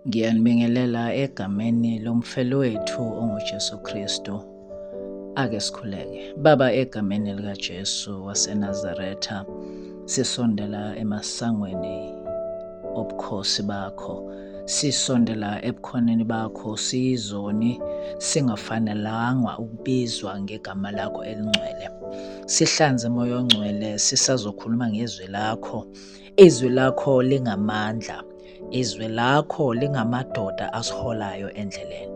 Ngiyanibingelela egameni lomfelowethu onguJesu Kristu. Ake sikhuleke. Baba, egameni likaJesu waseNazaretha, sisondela emasangweni obukhosi bakho. Sisondela ebukhoneni bakho siyizoni, singafanelanga ukubizwa ngegama lakho elingcwele. Sihlanze moya ongcwele, sisazokhuluma ngezwi lakho. Izwi lakho lingamandla. Izwi lakho lingamadoda asiholayo endleleni.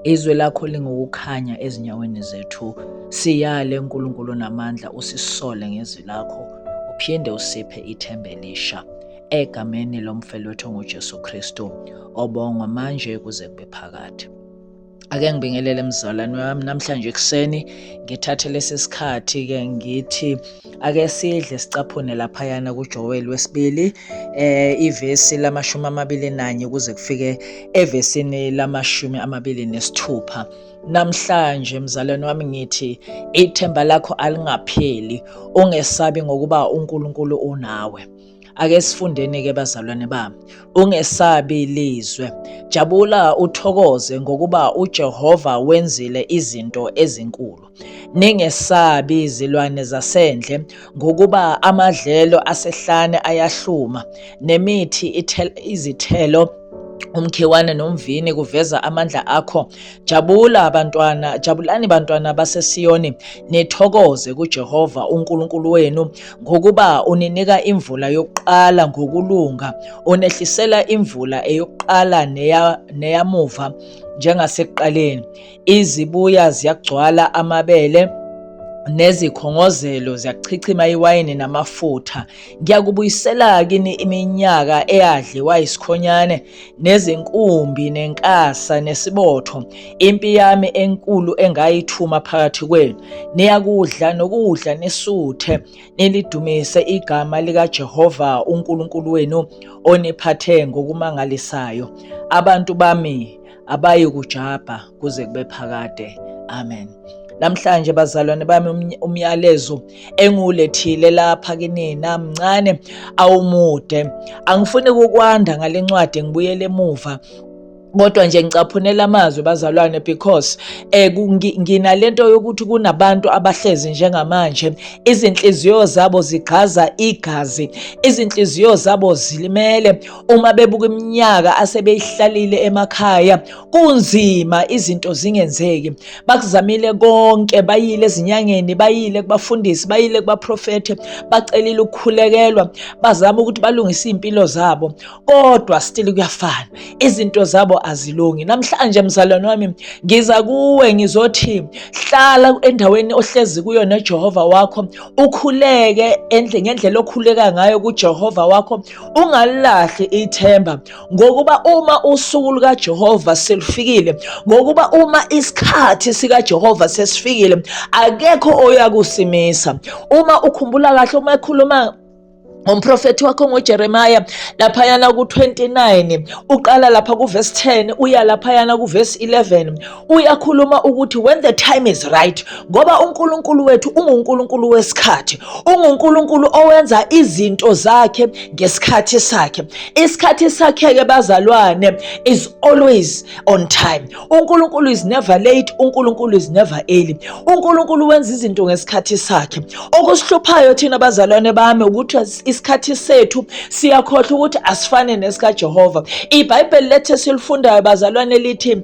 Izwi lakho lingukukhanya ezinyaweni zethu. Siyale uNkulunkulu namandla, usisole ngezwi lakho, uphinde usiphe ithemba elisha. Egameni lomfelowethu onguJesu Kristu, obongwa manje kuze kube phakade. Ake ngibingelele mzalwane wami namhlanje ekuseni, ngithathe lesi sikhathi-ke ngithi ake sidle sicaphune laphayana kuJoel wesibili ivesi la21 kuze kufike evesini la26. Namhlanje mzalwane wami ngithi ithemba lakho alingapheli, ungesabi ngokuba uNkulunkulu unawe. Ake sifundeni-ke bazalwane bami, ungesabi lizwe, jabula uthokoze ngokuba uJehova wenzile izinto ezinkulu. Ningesabi izilwane zasendle ngokuba amadlelo asehlane ayahluma, nemithi izithelo, umkhiwane nomvini kuveza amandla akho. Jabulani bantwana baseSiyoni, nithokoze kuJehova uNkulunkulu wenu ngokuba uninika imvula yokuqala ngokulunga, unehlisela imvula eyokuqala neyamuva njengasekuqaleni. Izibuya ziyagcwala amabele, nezikhongozelo ziyachichima iwayini namafutha. Ngiyakubuyisela kini iminyaka eyadliwa isikhonyane, nezinkumbi nenkasa nesibotho, impi yami enkulu engayithuma phakathi kwenu. Niyakudla nokudla nisuthe, nilidumise igama likaJehova uNkulunkulu wenu oniphathe ngokumangalisayo. Abantu bami abayikujabha kuze kube phakade. Amen. Namhlanje bazalwane bami, umyalezo engulethile lapha kini namncane awumude. Angifuni ukukwanda ngale ncwadi ngibuyele emuva, kodwa nje ngicaphunela amazwi bazalwane because nginalento yokuthi kunabantu abahlezi njengamanje izinhliziyo zabo zigqaza igazi, izinhliziyo zabo zilimele uma bebuka iminyaka asebeyihlalile emakhaya. Kunzima, izinto zingenzeki, bakuzamile konke, bayile ezinyangeni, bayile kubafundisi, bayile kubaprofeti, bacelile ukukhulekelwa, bazama ukuthi balungise impilo zabo, kodwa still kuyafana, izinto zabo azilungi. Namhlanje mzalwane wami ngiza kuwe ngizothi hlala endaweni ohlezi kuyo neJehova wakho, ukhuleke ngendlela okhuleka ngayo kuJehova wakho, ungalilahli ithemba ngokuba uma usuku lukaJehova selufikile, ngokuba uma isikhathi sikaJehova sesifikile, akekho oyakusimisa. Uma ukhumbula kahle, uma ekhuluma umprofeti wakho ngoJeremiah laphayana ku-29, uqala lapha kuverse 10 uya laphayana kuverse 11, uyakhuluma ukuthi when the time is right, ngoba uNkulunkulu wethu unguNkulunkulu wesikhathi, unguNkulunkulu owenza izinto zakhe ngesikhathi sakhe. Isikhathi sakhe-ke bazalwane is always on time. uNkulunkulu is never late, uNkulunkulu is never early. uNkulunkulu wenza izinto ngesikhathi sakhe. Okusihluphayo thina bazalwane bami ukuthi isikhathi sethu siyakhohlwa ukuthi asifane nesikaJehova. iBhayibheli lethe silifundayo bazalwane lithi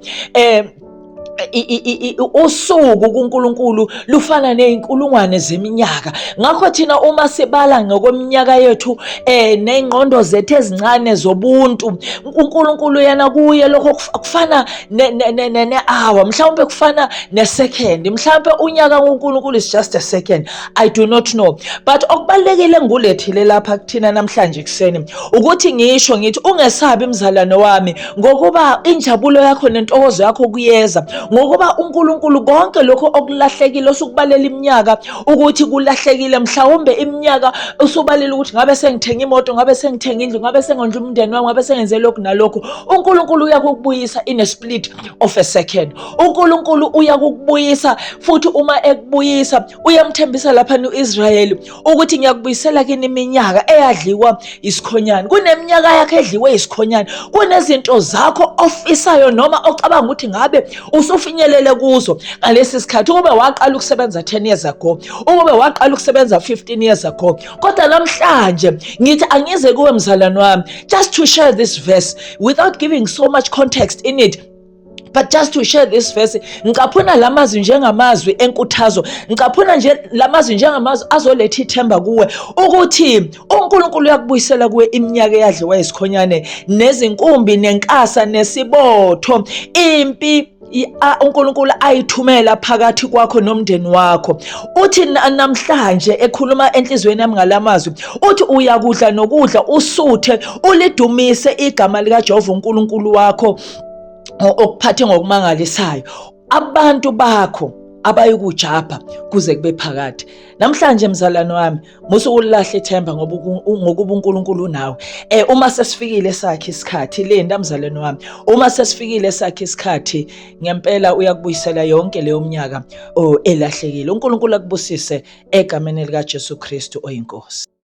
usuku kuNkulunkulu lufana ney'nkulungwane zeminyaka. Ngakho thina uma sibala ngokweminyaka yethu ney'ngqondo zethu ezincane zobuntu, uNkulunkulu yena kuye lokho kufana ne-hour, mhlawumbe kufana ne-second, mhlawumbe unyaka kuNkulunkulu is just a second, I do not know. But okubalulekile ngulethile lapha kuthina namhlanje kuseni ukuthi ngisho ngithi ungesabi mzalwane wami, ngokuba injabulo yakho nentokozo yakho kuyeza, ngokuba uNkulunkulu konke lokho okulahlekile osukubalela iminyaka ukuthi kulahlekile, mhlawumbe iminyaka usubalela ukuthi ngabe sengithenga imoto, ngabe sengithenga indlu, ngabe sengondla umndeni wami, ngabe sengenze lokhu nalokhu. uNkulunkulu uyakubuyisa in a split of a second. uNkulunkulu uyakubuyisa futhi uma ekubuyisa uyamthembisa lapha uIsrayeli ukuthi ngiyakubuyisela kini iminyaka eyadliwa isikhonyane. Kuneminyaka yakhe edliwe isikhonyane, kunezinto zakho ofisayo noma ocabanga ukuthi ngabe usufinyelele kuzo ngalesi sikhathi. Ukube waqala ukusebenza 10 years ago, ukube waqala ukusebenza 15 years ago, kodwa namhlanje ngithi angize kuwe mzalwane wami just to share this verse without giving so much context in it, but just to share this verse. Ngicaphuna lamazwi njengamazwi enkuthazo, ngicaphuna nje lamazwi njengamazwi azoletha ithemba kuwe ukuthi uNkulunkulu uyakubuyisela kuwe iminyaka eyadliwa isikhonyane, nezinkumbi, nenkasa, nesibotho, impi uNkulunkulu ayithumela phakathi kwakho nomndeni wakho. Uthi namhlanje ekhuluma enhlizweni yami ngalamazwi, uthi uyakudla nokudla usuthe ulidumise igama likaJehova uNkulunkulu wakho okuphathe ngokumangalisayo. Abantu bakho abayikujapha kuze kube phakade. Namhlanje mzalwane wami, musukulahla ithemba ngokuba uNkulunkulu nawe. Uma sesifikile sakhe isikhathi, Linda mzalwane wami, uma sesifikile sakhe isikhathi, ngempela uyakubuyisela yonke leyo minyaka elahlekile. uNkulunkulu akubusise egameni likaJesu Kristu oyinkosi.